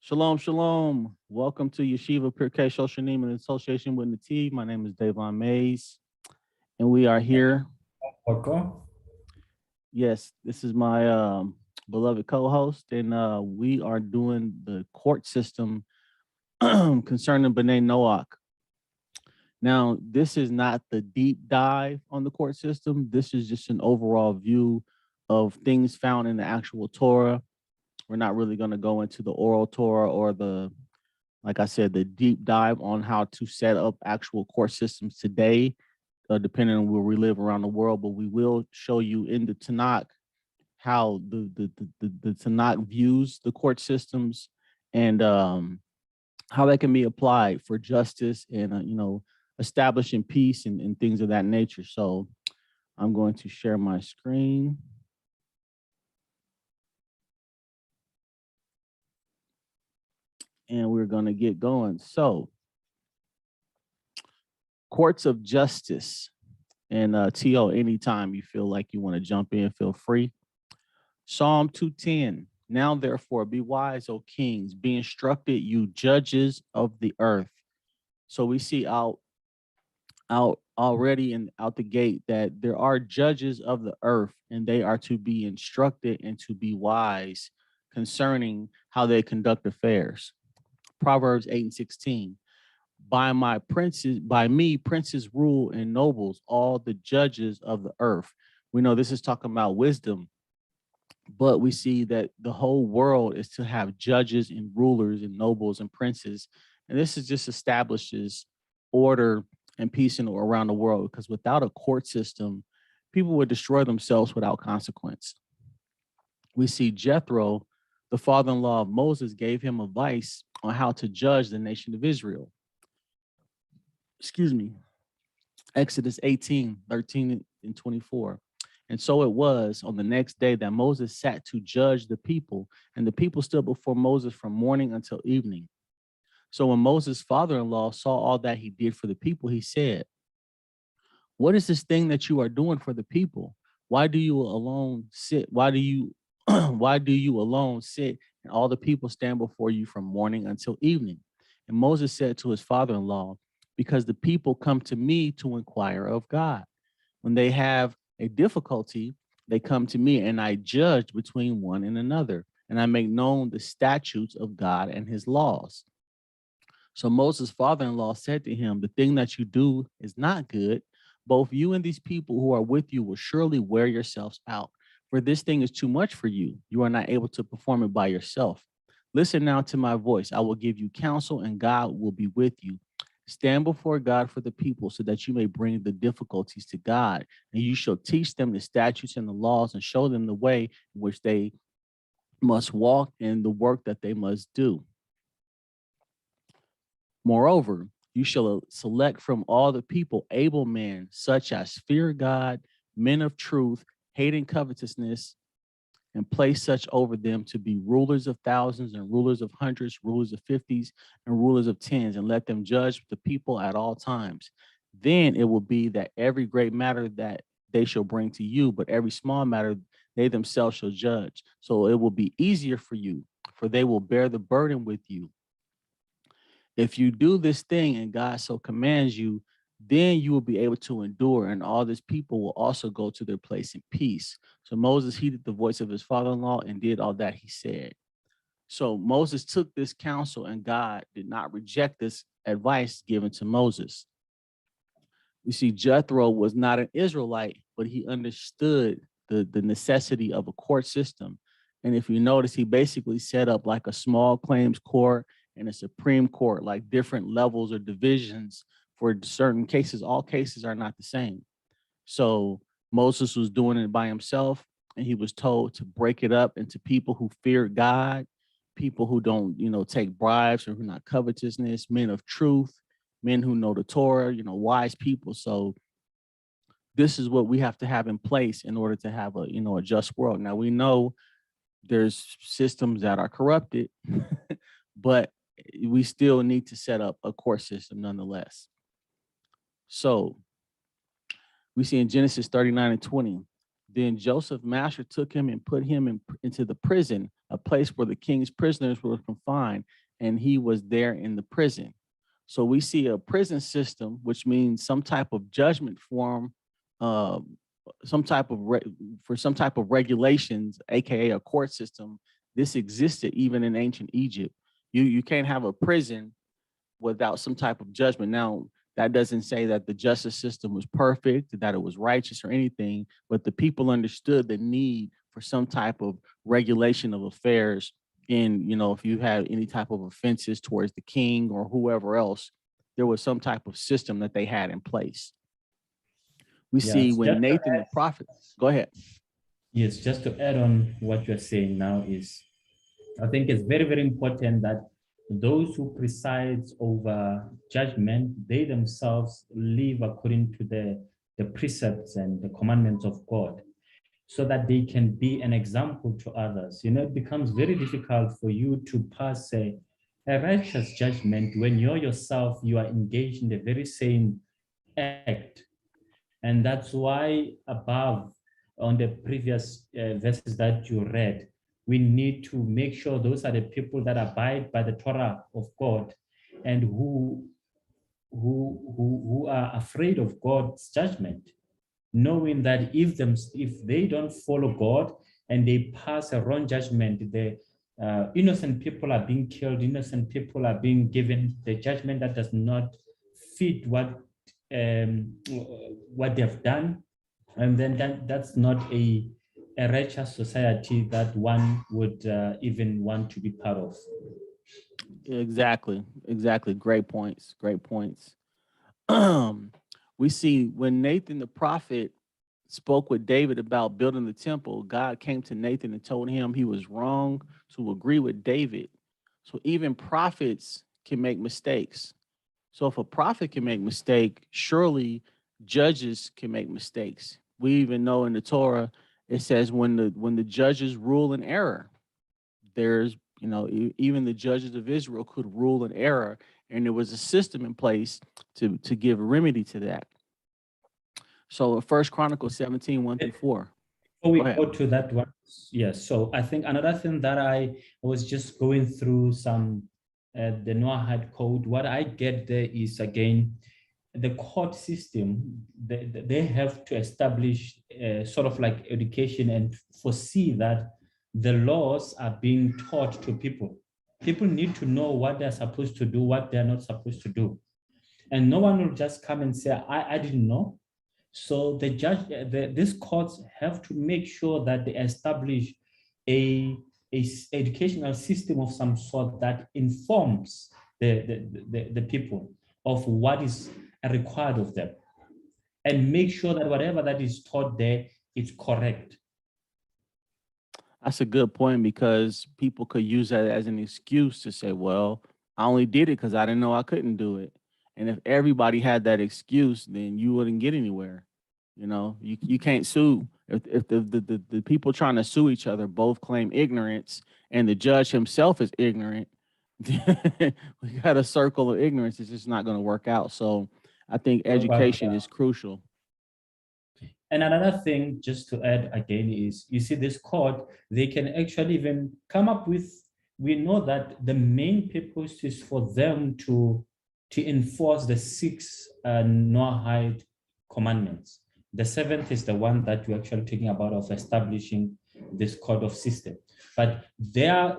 Shalom, shalom. Welcome to Yeshiva Pirkei Shoshanim in association with Nativ. My name is Davon Mays, and we are here. Welcome. Yes, this is my beloved co-host, and we are doing the court system concerning Bnei Noach. Now, this is not the deep dive on the court system. This is just an overall view of things found in the actual Torah. We're not really going to go into the oral Torah or like I said, the deep dive on how to set up actual court systems today, depending on where we live around the world. But we will show you in the Tanakh how the Tanakh views the court systems and how they can be applied for justice and establishing peace and things of that nature. So I'm going to share my screen. And we're going to get going. So, courts of justice. And T.O., anytime you feel like you want to jump in, feel free. Psalm 210. Now, therefore, be wise, O kings, be instructed, you judges of the earth. So we see out already and out the gate that there are judges of the earth, and they are to be instructed and to be wise concerning how they conduct affairs. Proverbs 8:16. By me, princes rule and nobles, all the judges of the earth. We know this is talking about wisdom, but we see that the whole world is to have judges and rulers and nobles and princes. And this is just establishes order and peace around the world, because without a court system, people would destroy themselves without consequence. We see Jethro, the father-in-law of Moses, gave him advice on how to judge the nation of Israel. Excuse me, Exodus 18:13-24. And so it was on the next day that Moses sat to judge the people, and the people stood before Moses from morning until evening. So when Moses' father-in-law saw all that he did for the people, he said, "What is this thing that you are doing for the people? Why do you alone sit? Why do you alone sit and all the people stand before you from morning until evening?" And Moses said to his father-in-law, "Because the people come to me to inquire of God. When they have a difficulty, they come to me, and I judge between one and another, and I make known the statutes of God and his laws." So Moses' father-in-law said to him, "The thing that you do is not good. Both you and these people who are with you will surely wear yourselves out. For this thing is too much for you. You are not able to perform it by yourself. Listen now to my voice. I will give you counsel, and God will be with you. Stand before God for the people so that you may bring the difficulties to God, and you shall teach them the statutes and the laws and show them the way in which they must walk and the work that they must do. Moreover, you shall select from all the people able men, such as fear God, men of truth, hating covetousness, and place such over them to be rulers of thousands and rulers of hundreds, rulers of fifties, and rulers of tens, and let them judge the people at all times. Then it will be that every great matter that they shall bring to you, but every small matter they themselves shall judge. So it will be easier for you, for they will bear the burden with you. If you do this thing and God so commands you, then you will be able to endure, and all this people will also go to their place in peace. So Moses heeded the voice of his father-in-law and did all that he said. So Moses took this counsel, and God did not reject this advice given to Moses. We see Jethro was not an Israelite, but he understood the necessity of a court system. And if you notice, he basically set up like a small claims court and a Supreme Court, like different levels or divisions for certain cases. All cases are not the same. So Moses was doing it by himself, and he was told to break it up into people who fear God, people who don't, take bribes or who not covetousness, men of truth, men who know the Torah, wise people. So this is what we have to have in place in order to have a just world. Now we know there's systems that are corrupted, but we still need to set up a court system nonetheless. So we see in Genesis 39:20, Then Joseph's master took him and put him into the prison, a place where the king's prisoners were confined, and he was there in the prison. So we see a prison system, which means some type of judgment form, uh, some type of for some type of regulations, aka a court system. This existed even in ancient Egypt. You can't have a prison without some type of judgment. Now, that doesn't say that the justice system was perfect, that it was righteous or anything, but the people understood the need for some type of regulation of affairs. In, if you had any type of offenses towards the king or whoever else, there was some type of system that they had in place. We see Yes, when Nathan the prophet, go ahead. yes, just to add on what you're saying now is, I think it's very, very important that those who preside over judgment, they themselves live according to the precepts and the commandments of God, so that they can be an example to others. It becomes very difficult for you to pass a righteous judgment when you are engaged in the very same act. And that's why above, on the previous verses that you read, we need to make sure those are the people that abide by the Torah of God, and who are afraid of God's judgment, knowing that if they don't follow God and they pass a wrong judgment, the innocent people are being killed, innocent people are being given the judgment that does not fit what they've done. And then that's not a righteous society that one would even want to be part of. Exactly. Great points. We see when Nathan the prophet spoke with David about building the temple, God came to Nathan and told him he was wrong to agree with David. So even prophets can make mistakes. So if a prophet can make mistake, surely judges can make mistakes. We even know in the Torah it says when the judges rule in error, there's even the judges of Israel could rule in error, and there was a system in place to give remedy to that. So First Chronicles 17, 1-4. Before we go to that one, yes. So I think another thing that I was just going through some the Noahide code. What I get there is, again, the court system. They have to establish sort of like education and foresee that the laws are being taught to people. People need to know what they're supposed to do, what they're not supposed to do, and no one will just come and say, "I didn't know." So the judge, these courts have to make sure that they establish a educational system of some sort that informs the people of what is required of them, and make sure that whatever that is taught there is correct. That's a good point, because people could use that as an excuse to say, well, I only did it because I didn't know I couldn't do it. And if everybody had that excuse, then you wouldn't get anywhere. You can't sue. If the people trying to sue each other both claim ignorance and the judge himself is ignorant, we got a circle of ignorance. It's just not going to work out. So I think education is crucial. And another thing, just to add again, is you see this court, they can actually even come up with, we know that the main purpose is for them to enforce the 6 Noahide commandments. The 7th is the one that we're actually talking about, of establishing this code of system. But their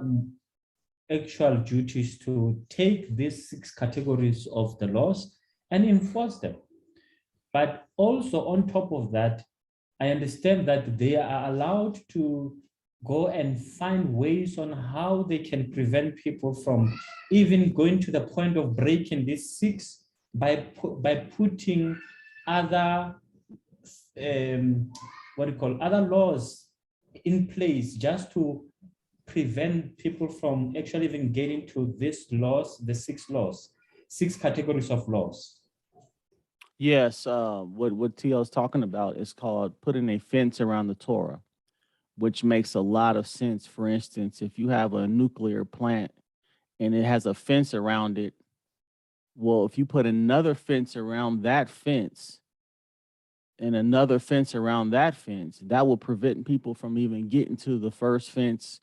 actual duty is to take these 6 categories of the laws and enforce them. But also on top of that, I understand that they are allowed to go and find ways on how they can prevent people from even going to the point of breaking these 6 by putting other other laws in place, just to prevent people from actually even getting to these laws, the 6 categories of laws. Yes, what T.O.'s talking about is called putting a fence around the Torah, which makes a lot of sense. For instance, if you have a nuclear plant and it has a fence around it, well, if you put another fence around that fence, and another fence around that fence, that will prevent people from even getting to the first fence,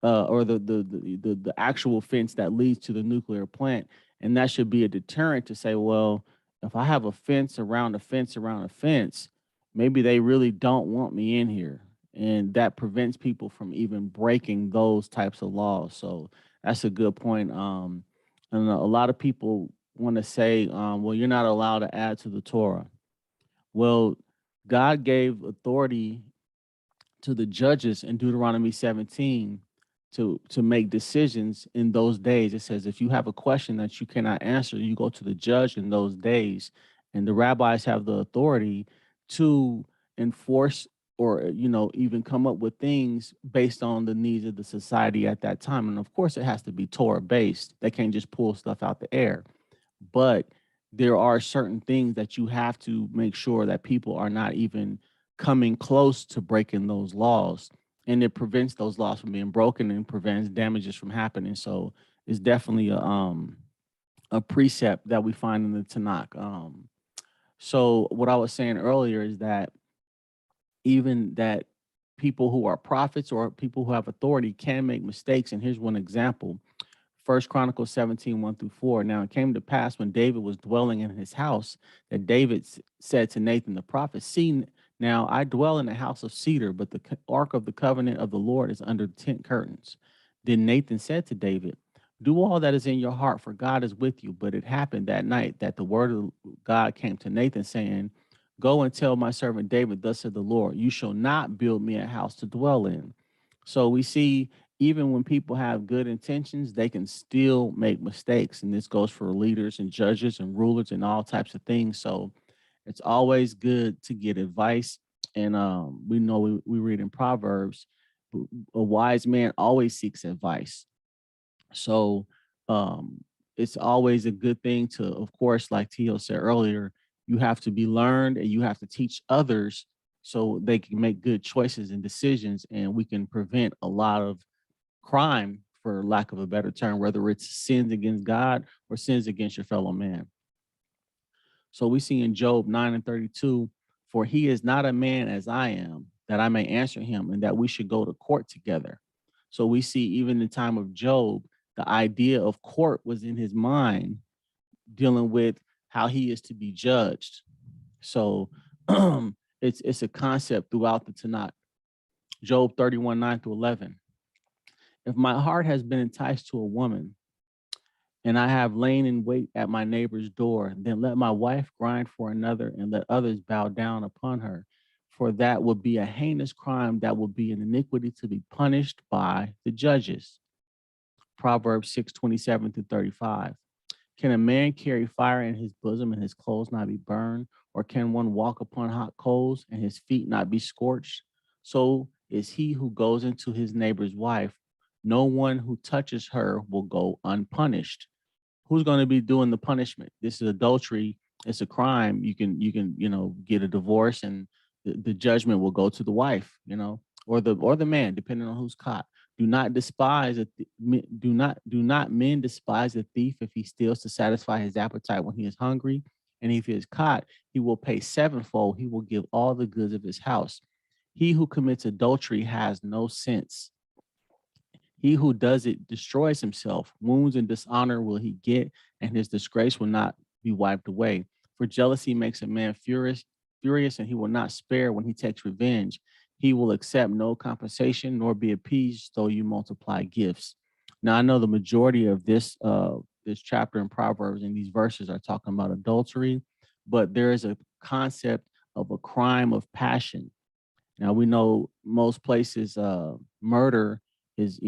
or the actual fence that leads to the nuclear plant. And that should be a deterrent to say, well, if I have a fence around a fence around a fence, maybe they really don't want me in here. And that prevents people from even breaking those types of laws. So that's a good point. And a lot of people want to say, well, you're not allowed to add to the Torah. Well, God gave authority to the judges in Deuteronomy 17 to make decisions in those days. It says if you have a question that you cannot answer, you go to the judge in those days. And the rabbis have the authority to enforce, or even come up with things based on the needs of the society at that time. And of course, it has to be Torah based. They can't just pull stuff out the air. But there are certain things that you have to make sure that people are not even coming close to breaking those laws, and it prevents those laws from being broken and prevents damages from happening. So it's definitely a precept that we find in the Tanakh. So what I was saying earlier is that even that people who are prophets or people who have authority can make mistakes. And here's one example. First Chronicles 17, 1-4. Now it came to pass when David was dwelling in his house that David said to Nathan the prophet, see, now I dwell in a house of cedar, but the ark of the covenant of the Lord is under the tent curtains. Then Nathan said to David, do all that is in your heart, for God is with you. But it happened that night that the word of God came to Nathan, saying, go and tell my servant David, thus said the Lord, you shall not build me a house to dwell in. So we see even when people have good intentions, they can still make mistakes. And this goes for leaders and judges and rulers and all types of things. So it's always good to get advice. And we know we read in Proverbs, a wise man always seeks advice. So it's always a good thing to, of course, like Tio said earlier, you have to be learned and you have to teach others so they can make good choices and decisions. And we can prevent a lot of crime, for lack of a better term, whether it's sins against God or sins against your fellow man. So we see in Job 9:32, for he is not a man as I am, that I may answer him, and that we should go to court together. So we see even in the time of Job, the idea of court was in his mind, dealing with how he is to be judged. So it's a concept throughout the Tanakh. Job 31, 9-11. If my heart has been enticed to a woman, and I have lain in wait at my neighbor's door, then let my wife grind for another, and let others bow down upon her. For that would be a heinous crime, that would be an iniquity to be punished by the judges. Proverbs 6:27-35. Can a man carry fire in his bosom and his clothes not be burned? Or can one walk upon hot coals and his feet not be scorched? So is he who goes into his neighbor's wife. No one who touches her will go unpunished. Who's going to be doing the punishment? This is adultery. It's a crime. You can get a divorce, and the judgment will go to the wife, or the man, depending on who's caught. Do not despise do not men despise a thief if he steals to satisfy his appetite when he is hungry, and if he is caught, he will pay sevenfold. He will give all the goods of his house. He who commits adultery has no sense. He who does it destroys himself. Wounds and dishonor will he get, and his disgrace will not be wiped away. For jealousy makes a man furious, and he will not spare when he takes revenge. He will accept no compensation, nor be appeased, though you multiply gifts. Now I know the majority of this chapter in Proverbs and these verses are talking about adultery, but there is a concept of a crime of passion. Now we know most places murder is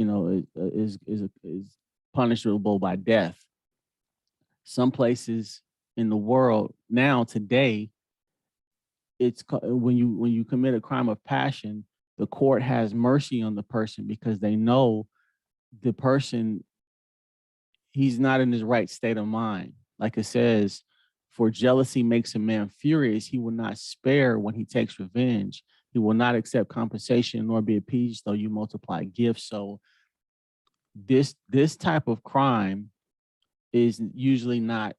punishable by death. Some places in the world now today, it's when you commit a crime of passion, the court has mercy on the person because they know the person, he's not in his right state of mind. Like it says, for jealousy makes a man furious. He will not spare when he takes revenge. He will not accept compensation nor be appeased, though you multiply gifts. So this type of crime is usually not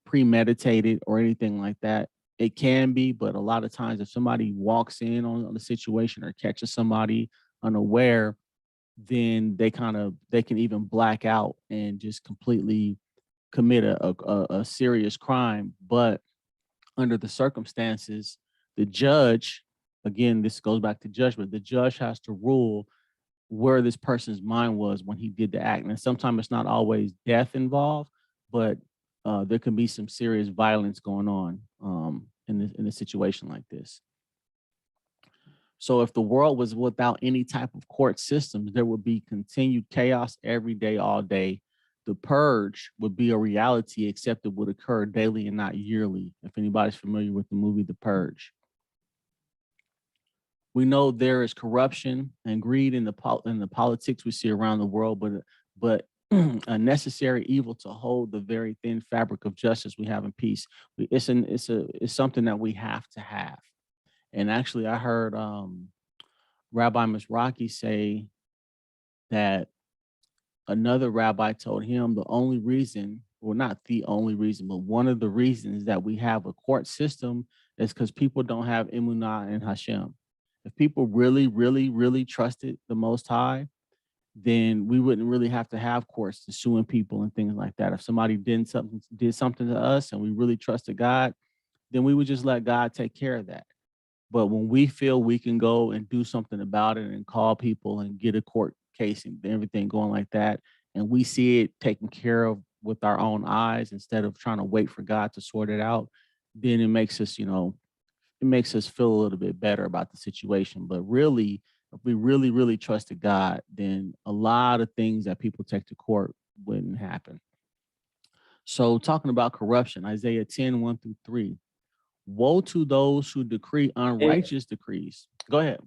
premeditated or anything like that. it can be, but a lot of times if somebody walks in on the situation or catches somebody unaware, then they can even black out and just completely commit a serious crime. But under the circumstances, the judge, again, this goes back to judgment, the judge has to rule where this person's mind was when he did the act. And sometimes it's not always death involved, but there can be some serious violence going on in a situation like this. So if the world was without any type of court systems, there would be continued chaos every day, all day. The purge would be a reality, except it would occur daily and not yearly. If anybody's familiar with the movie The Purge, we know there is corruption and greed in the politics we see around the world, but a necessary evil to hold the very thin fabric of justice we have in peace. It's something that we have to have. And actually, I heard Rabbi Mizrahi say that another rabbi told him the only reason, well, not the only reason, but one of the reasons that we have a court system is because people don't have emunah in Hashem. If people really, really, really trusted the Most High, then we wouldn't really have to have courts to suing people and things like that. If somebody did something to us and we really trusted God, then we would just let God take care of that. But when we feel we can go and do something about it and call people and get a court case and everything going like that, and we see it taken care of with our own eyes instead of trying to wait for God to sort it out, then it makes us, it makes us feel a little bit better about the situation. But really, if we really, really trusted God, then a lot of things that people take to court wouldn't happen. So talking about corruption, Isaiah 10, 1 through 3. Woe to those who decree unrighteous decrees. Go ahead.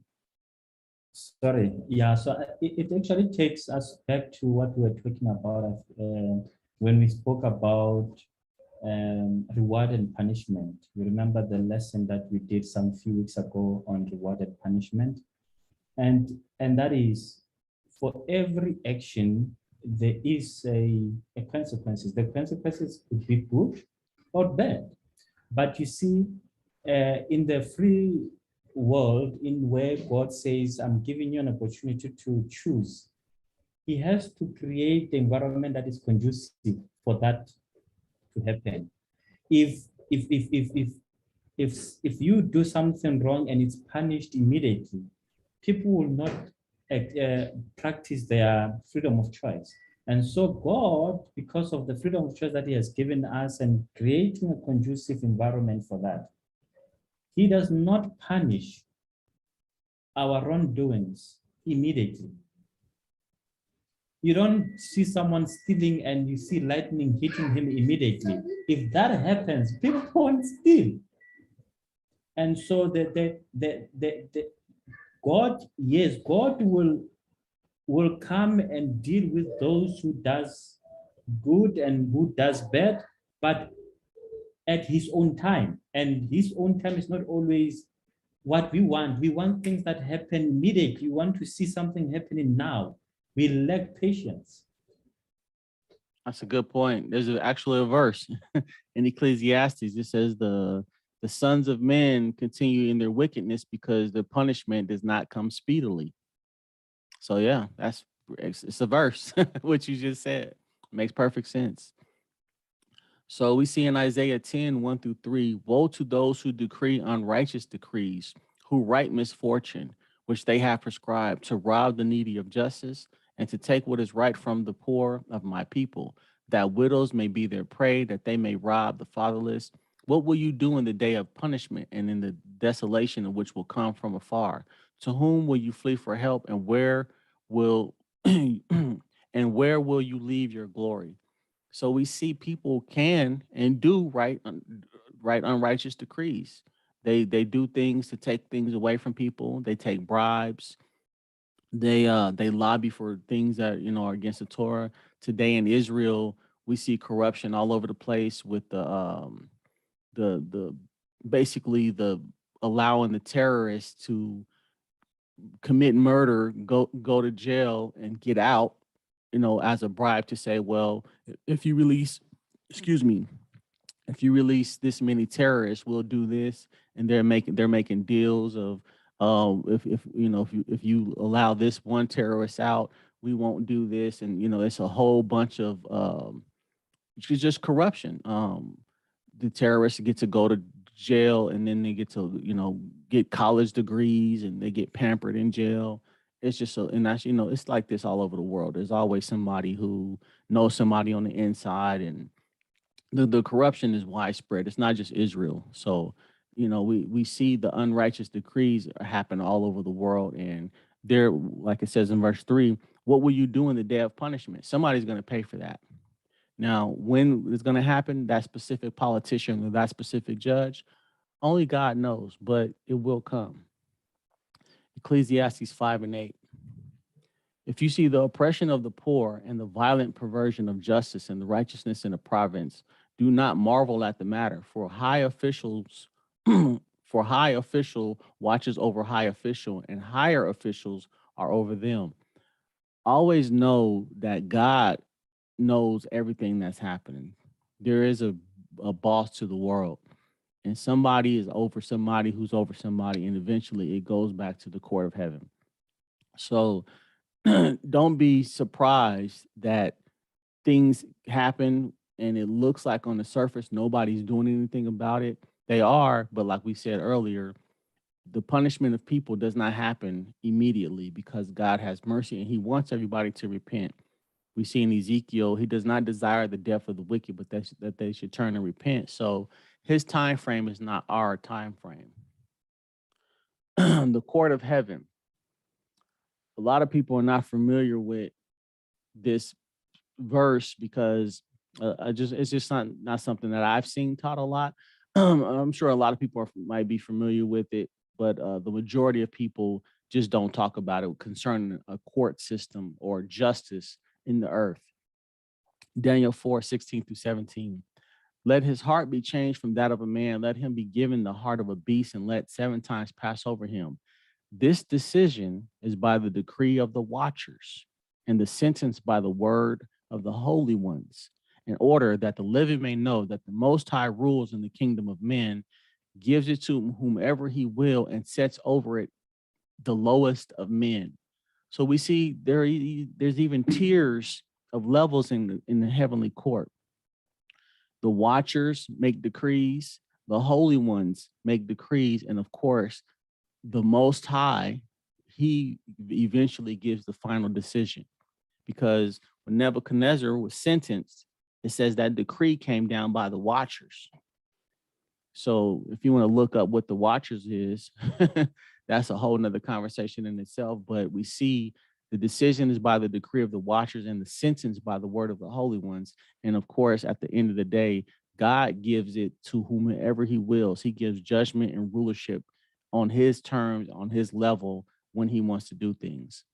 Sorry. Yeah. So it actually takes us back to what we were talking about when we spoke about reward and punishment. You remember the lesson that we did some few weeks ago on reward and punishment, and that is for every action there is a consequences. The consequences could be good or bad. But you see, in the free world, in where God says, I'm giving you an opportunity to choose, He has to create the environment that is conducive for that to happen. If you do something wrong and it's punished immediately, people will not practice their freedom of choice. And so God, because of the freedom of choice that He has given us and creating a conducive environment for that, He does not punish our wrongdoings immediately. You don't see someone stealing and you see lightning hitting him immediately. If that happens, people won't steal. And so God, yes, God will come and deal with those who does good and who does bad, but at His own time. And His own time is not always what we want. We want things that happen immediately. We want to see something happening now. We lack patience. That's a good point. There's actually a verse in Ecclesiastes. It says the sons of men continue in their wickedness because the punishment does not come speedily. So yeah, it's a verse, what you just said. Makes perfect sense. So we see in Isaiah 10, 1 through 3, woe to those who decree unrighteous decrees, who write misfortune, which they have prescribed, to rob the needy of justice and to take what is right from the poor of my people, that widows may be their prey, that they may rob the fatherless. What will you do in the day of punishment and in the desolation of which will come from afar? To whom will you flee for help, and where will and where will you leave your glory? So we see people can and do write unrighteous decrees. They do things to take things away from people. They take bribes. They lobby for things that are against the Torah. Today in Israel, we see corruption all over the place with the basically the allowing the terrorists to commit murder, go to jail and get out, as a bribe to say, well, if you release, excuse me, if you release this many terrorists, we'll do this, and they're making deals of, if you know, if you allow this one terrorist out, we won't do this, and it's a whole bunch of just corruption. The terrorists get to go to jail, and then they get to get college degrees, and they get pampered in jail. It's just so, and that's it's like this all over the world. There's always somebody who knows somebody on the inside, and the corruption is widespread. It's not just Israel. So, we see the unrighteous decrees happen all over the world, and they're, like it says in verse 3, what will you do in the day of punishment? Somebody's going to pay for that. Now, when it's going to happen, that specific politician or that specific judge, only God knows, but it will come. Ecclesiastes 5:8. If you see the oppression of the poor and the violent perversion of justice and the righteousness in a province, do not marvel at the matter, for high officials, for high official watches over high official, and higher officials are over them. Always know that God knows everything that's happening. There is a boss to the world, and somebody is over somebody who's over somebody, and eventually it goes back to the court of heaven. So don't be surprised that things happen and it looks like on the surface nobody's doing anything about it. They are, but like we said earlier, the punishment of people does not happen immediately because God has mercy and he wants everybody to repent. We see in Ezekiel, he does not desire the death of the wicked, but that they should turn and repent. So his time frame is not our time frame. The court of heaven. A lot of people are not familiar with this verse because it's just not something that I've seen taught a lot. I'm sure a lot of people might be familiar with it, but the majority of people just don't talk about it concerning a court system or justice in the earth. Daniel 4:16-17. Let his heart be changed from that of a man. Let him be given the heart of a beast, and let 7 times pass over him. This decision is by the decree of the watchers, and the sentence by the word of the holy ones, in order that the living may know that the Most High rules in the kingdom of men, gives it to whomever he will, and sets over it the lowest of men. So we see there's even tiers of levels in the heavenly court. The watchers make decrees, the holy ones make decrees, and of course, the Most High, he eventually gives the final decision. Because when Nebuchadnezzar was sentenced, it says that decree came down by the watchers. So if you want to look up what the watchers is, that's a whole nother conversation in itself. But we see the decision is by the decree of the watchers and the sentence by the word of the holy ones. And of course, at the end of the day, God gives it to whomever he wills. He gives judgment and rulership on his terms, on his level, when he wants to do things.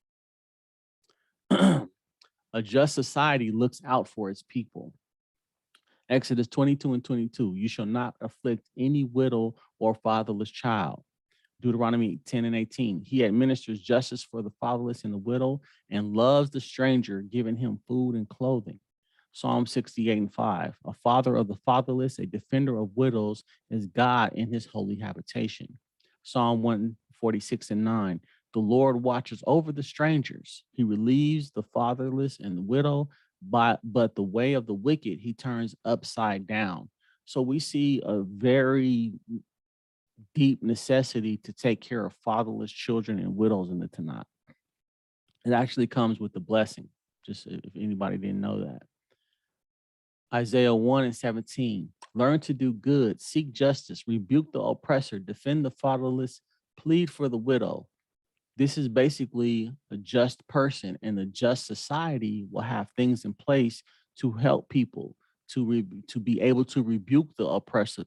A just society looks out for its people. Exodus 22:22, you shall not afflict any widow or fatherless child. Deuteronomy 10:18, he administers justice for the fatherless and the widow and loves the stranger, giving him food and clothing. Psalm 68:5, a father of the fatherless, a defender of widows, is God in his holy habitation. Psalm 146:9, the Lord watches over the strangers. He relieves the fatherless and the widow, but the way of the wicked he turns upside down. So we see a very deep necessity to take care of fatherless children and widows in the Tanakh. It actually comes with the blessing, just if anybody didn't know that. Isaiah 1:17, learn to do good, seek justice, rebuke the oppressor, defend the fatherless, plead for the widow. This is basically a just person, and a just society will have things in place to help people to be able to rebuke the oppressive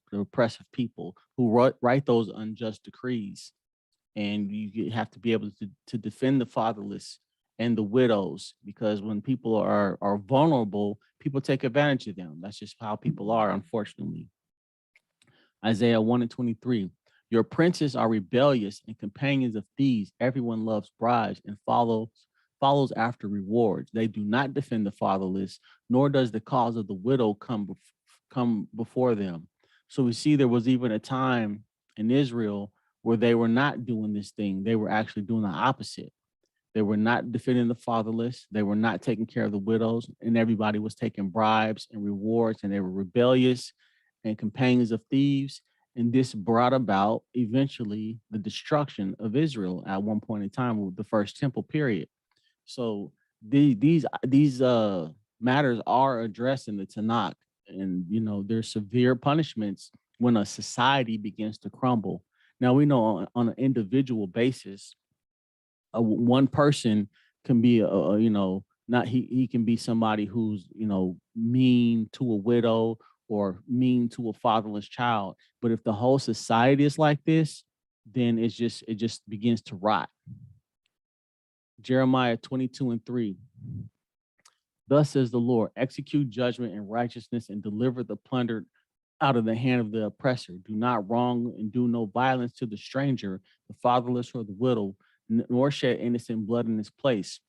people who write those unjust decrees. And you have to be able to defend the fatherless and the widows, because when people are vulnerable, people take advantage of them. That's just how people are, unfortunately. Isaiah 1:23, your princes are rebellious and companions of thieves. Everyone loves bribes and follows after rewards. They do not defend the fatherless, nor does the cause of the widow come before them. So we see there was even a time in Israel where they were not doing this thing. They were actually doing the opposite. They were not defending the fatherless. They were not taking care of the widows, and everybody was taking bribes and rewards, and they were rebellious and companions of thieves. And this brought about eventually the destruction of Israel at one point in time with the first temple period. So these matters are addressed in the Tanakh, and there's severe punishments when a society begins to crumble. Now we know on an individual basis, one person can be not he can be somebody who's mean to a widow or mean to a fatherless child. But if the whole society is like this, then it just begins to rot. Jeremiah 22:3. Thus says the Lord, execute judgment and righteousness and deliver the plundered out of the hand of the oppressor. Do not wrong and do no violence to the stranger, the fatherless, or the widow, nor shed innocent blood in his place.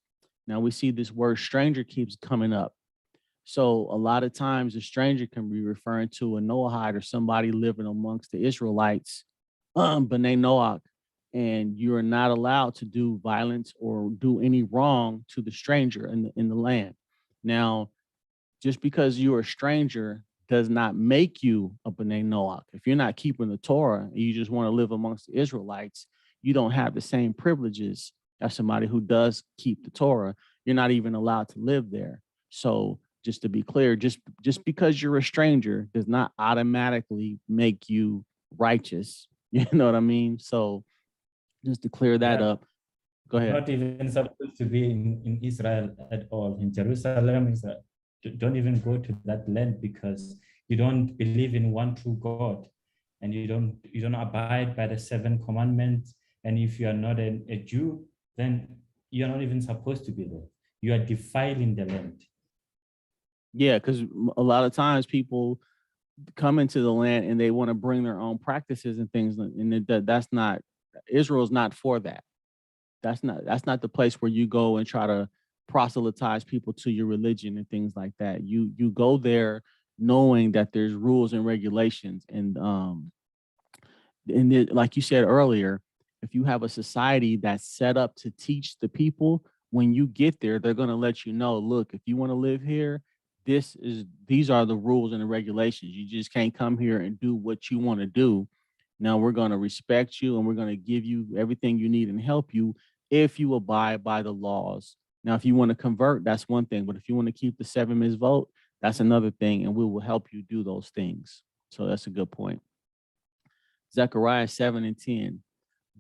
Now we see this word stranger keeps coming up. So a lot of times a stranger can be referring to a Noahide or somebody living amongst the Israelites, Bnei Noach, and you're not allowed to do violence or do any wrong to the stranger in the land. Now, just because you're a stranger does not make you a Bnei Noach. If you're not keeping the Torah and you just want to live amongst the Israelites, you don't have the same privileges as somebody who does keep the Torah. You're not even allowed to live there. So just to be clear, just because you're a stranger does not automatically make you righteous. You know what I mean? So just to clear that up, go ahead. Not even supposed to be in Israel at all, in Jerusalem, Israel. Don't even go to that land because you don't believe in one true God, and you don't abide by the 7 commandments. And if you are not a Jew, then you're not even supposed to be there. You are defiling the land. Yeah, because a lot of times people come into the land and they want to bring their own practices and things, and that's not, Israel's not for that. That's not the place where you go and try to proselytize people to your religion and things like that. You go there knowing that there's rules and regulations, and like you said earlier, if you have a society that's set up to teach the people, when you get there, they're going to let you know, look, if you want to live here, these are the rules and the regulations. You just can't come here and do what you want to do. Now we're going to respect you and we're going to give you everything you need and help you if you abide by the laws. Now, if you want to convert, that's one thing. But if you want to keep the 7 mitzvot, that's another thing. And we will help you do those things. So that's a good point. Zechariah 7:10.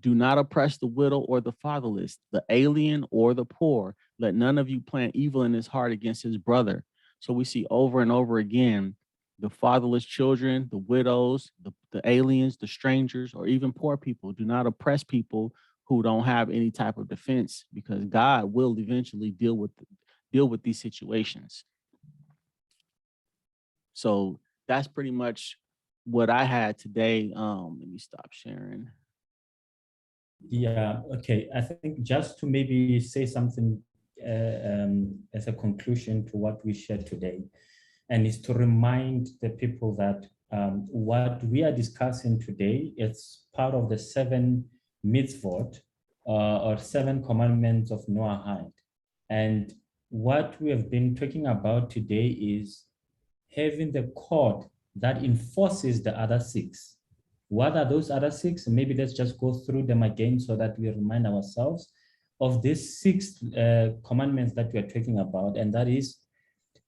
Do not oppress the widow or the fatherless, the alien or the poor. Let none of you plant evil in his heart against his brother. So we see over and over again, the fatherless children, the widows, the aliens, the strangers, or even poor people. Do not oppress people who don't have any type of defense, because God will eventually deal with these situations. So that's pretty much what I had today. Let me stop sharing. Yeah, okay. I think just to maybe say something as a conclusion to what we shared today, and is to remind the people that what we are discussing today is part of the 7 mitzvot or 7 commandments of Noahide. And what we have been talking about today is having the code that enforces the other 6. What are those other 6? Maybe let's just go through them again so that we remind ourselves of these 6 commandments that we are talking about. And that is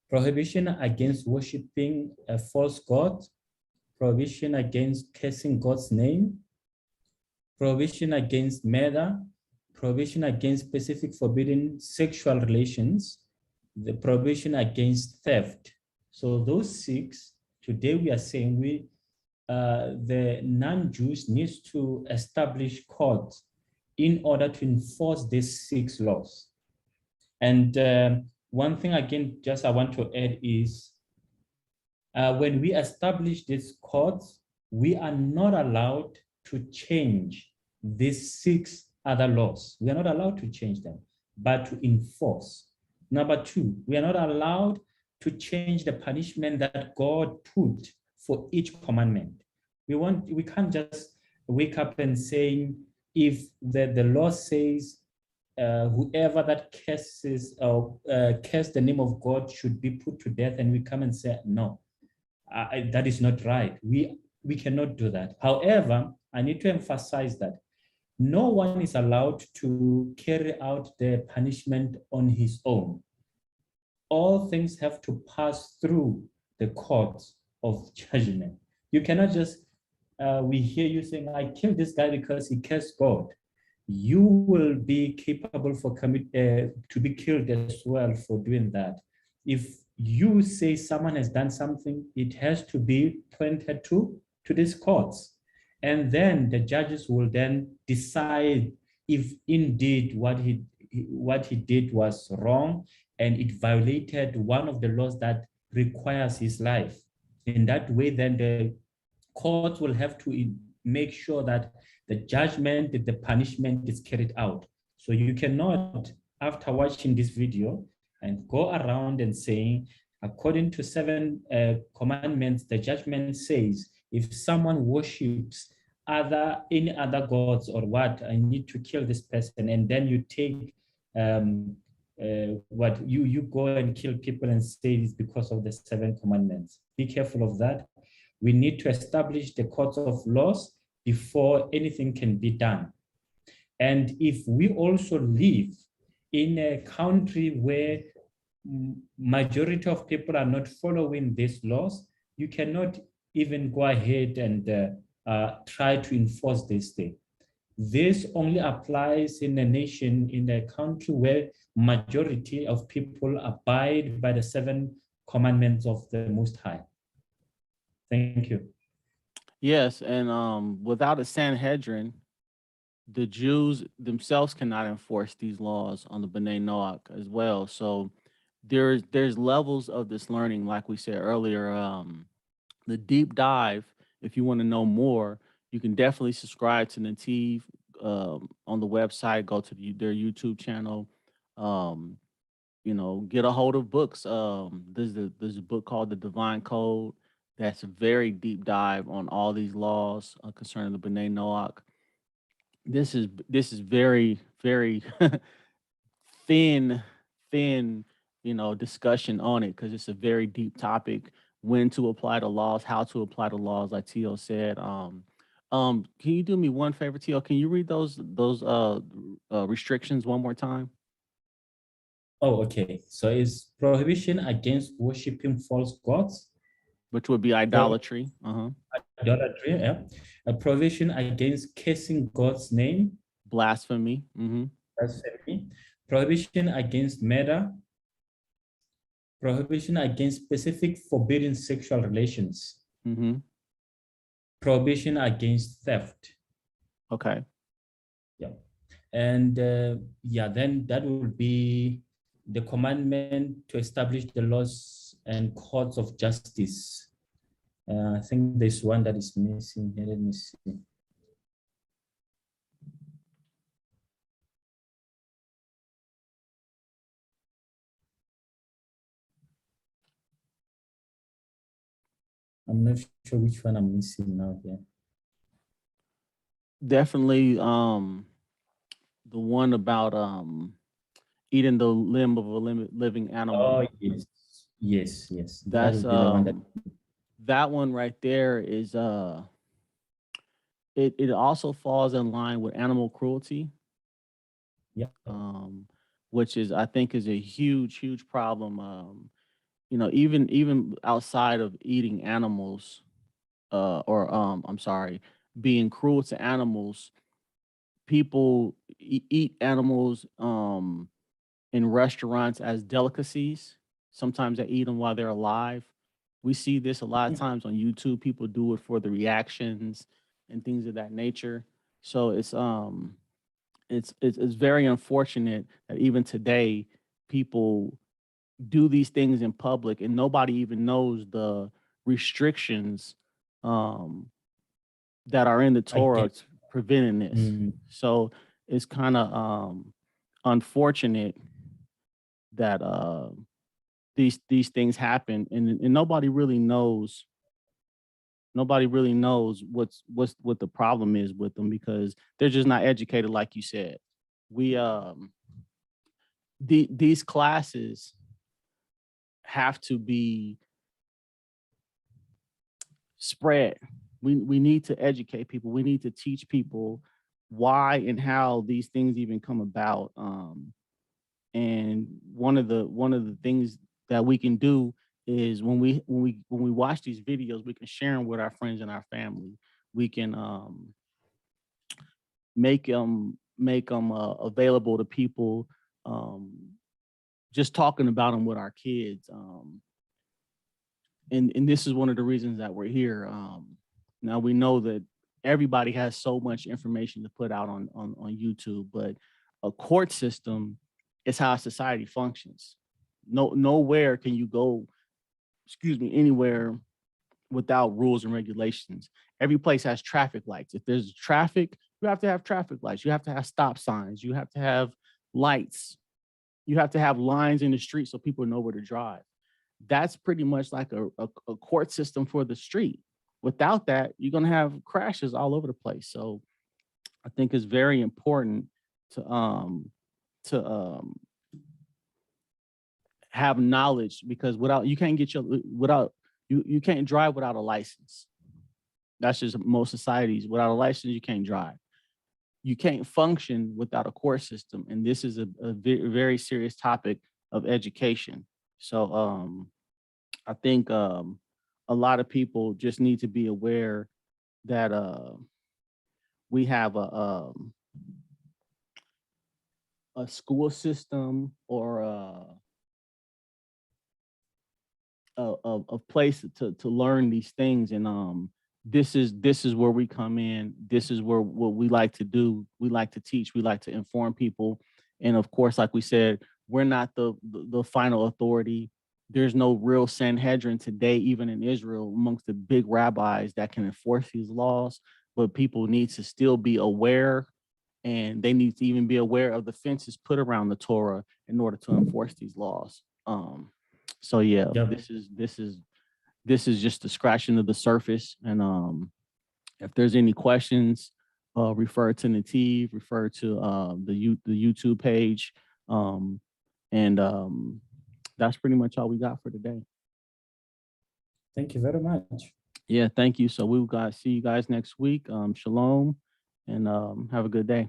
prohibition against worshiping a false god, prohibition against cursing God's name, prohibition against murder, prohibition against specific forbidden sexual relations, the prohibition against theft. So those 6, today we are saying the non-Jews needs to establish courts in order to enforce these 6 laws. And one thing again, just I want to add is when we establish these courts, we are not allowed to change these 6 other laws. We are not allowed to change them, but to enforce. Number 2, we are not allowed to change the punishment that God put for each commandment. We can't just wake up and saying, if the law says whoever that curses or curse the name of God should be put to death, and we come and say, no, that is not right. We cannot do that. However, I need to emphasize that no one is allowed to carry out the punishment on his own. All things have to pass through the courts of judgment. You cannot just, we hear you saying, I killed this guy because he cursed God. You will be capable to be killed as well for doing that. If you say someone has done something, it has to be pointed to these courts. And then the judges will then decide if indeed what he did was wrong and it violated one of the laws that requires his life. In that way, then the court will have to make sure that the judgment, the punishment is carried out. So you cannot, after watching this video, and go around and saying, according to 7 commandments, the judgment says, if someone worships any other gods or what, I need to kill this person, and then you take what you go and kill people and say it's because of the 7 commandments. Be careful of that. We need to establish the courts of laws before anything can be done. And if we also live in a country where majority of people are not following these laws, you cannot even go ahead and try to enforce this thing. This only applies in a nation, in a country where majority of people abide by the 7 commandments of the Most High. Thank you. Yes, and without a Sanhedrin, the Jews themselves cannot enforce these laws on the Bnei Noach as well. So there's levels of this learning, like we said earlier. The deep dive, if you want to know more, you can definitely subscribe to Nativ on the website. Go to their YouTube channel. Get a hold of books. There's a book called The Divine Code that's a very deep dive on all these laws concerning the Bnei Noach. This is very, very thin, discussion on it, because it's a very deep topic. When to apply the laws, how to apply the laws, like Tio said. Can you do me one favor, Tio? Can you read those restrictions one more time? Oh, okay. So it's prohibition against worshiping false gods, Which would be idolatry. idolatry, yeah. A prohibition against cursing God's name, Blasphemy. blasphemy. Prohibition against murder, prohibition against specific forbidden sexual relations, prohibition against theft. Okay. Yeah. And then that would be the commandment to establish the laws and courts of justice. I think there's one that is missing here. Let me see. I'm not sure which one I'm missing now here. Definitely the one about eating the limb of a living animal. Oh, yes. That's that would be the one that one right there is it also falls in line with animal cruelty. Yeah. Which is, I think, is a huge problem. Even outside of eating animals, being cruel to animals, people eat animals in restaurants as delicacies. Sometimes they eat them while they're alive. We see this a lot of times on YouTube. People do it for the reactions and things of that nature. So it's very unfortunate that even today people do these things in public and nobody even knows the restrictions that are in the Torah preventing this. So it's kind of unfortunate that these things happen, and nobody really knows. Nobody really knows what the problem is with them because they're just not educated, like you said. We these classes have to be spread. We need to educate people. We need to teach people why and how these things even come about. And one of the things that we can do is when we watch these videos, we can share them with our friends and our family. We can make them available to people. Just talking about them with our kids. And this is one of the reasons that we're here. Now we know that everybody has so much information to put out on YouTube, but a court system is how society functions. Nowhere can you go, anywhere without rules and regulations. Every place has traffic lights. If there's traffic, you have to have traffic lights. You have to have stop signs. You have to have lights. You have to have lines in the street so people know where to drive. That's pretty much like a court system for the street. Without that, you're going to have crashes all over the place. So I think it's very important to have knowledge, because you can't drive without a license. That's just most societies. Without a license, you can't drive. You can't function without a court system. And this is a very, very serious topic of education. So I think a lot of people just need to be aware that we have a school system or a place to learn these things. And this is where we come in. This is where what we like to do. We like to teach. We like to inform people. And of course, like we said, we're not the final authority. There's no real Sanhedrin today, even in Israel, amongst the big rabbis that can enforce these laws. But people need to still be aware, and they need to even be aware of the fences put around the Torah in order to enforce these laws. So yeah, Yep. this is just the scratching of the surface. And if there's any questions, refer to Nativ, refer to the YouTube page. And that's pretty much all we got for today. Thank you very much. Yeah, thank you. So we'll see you guys next week. Shalom, and have a good day.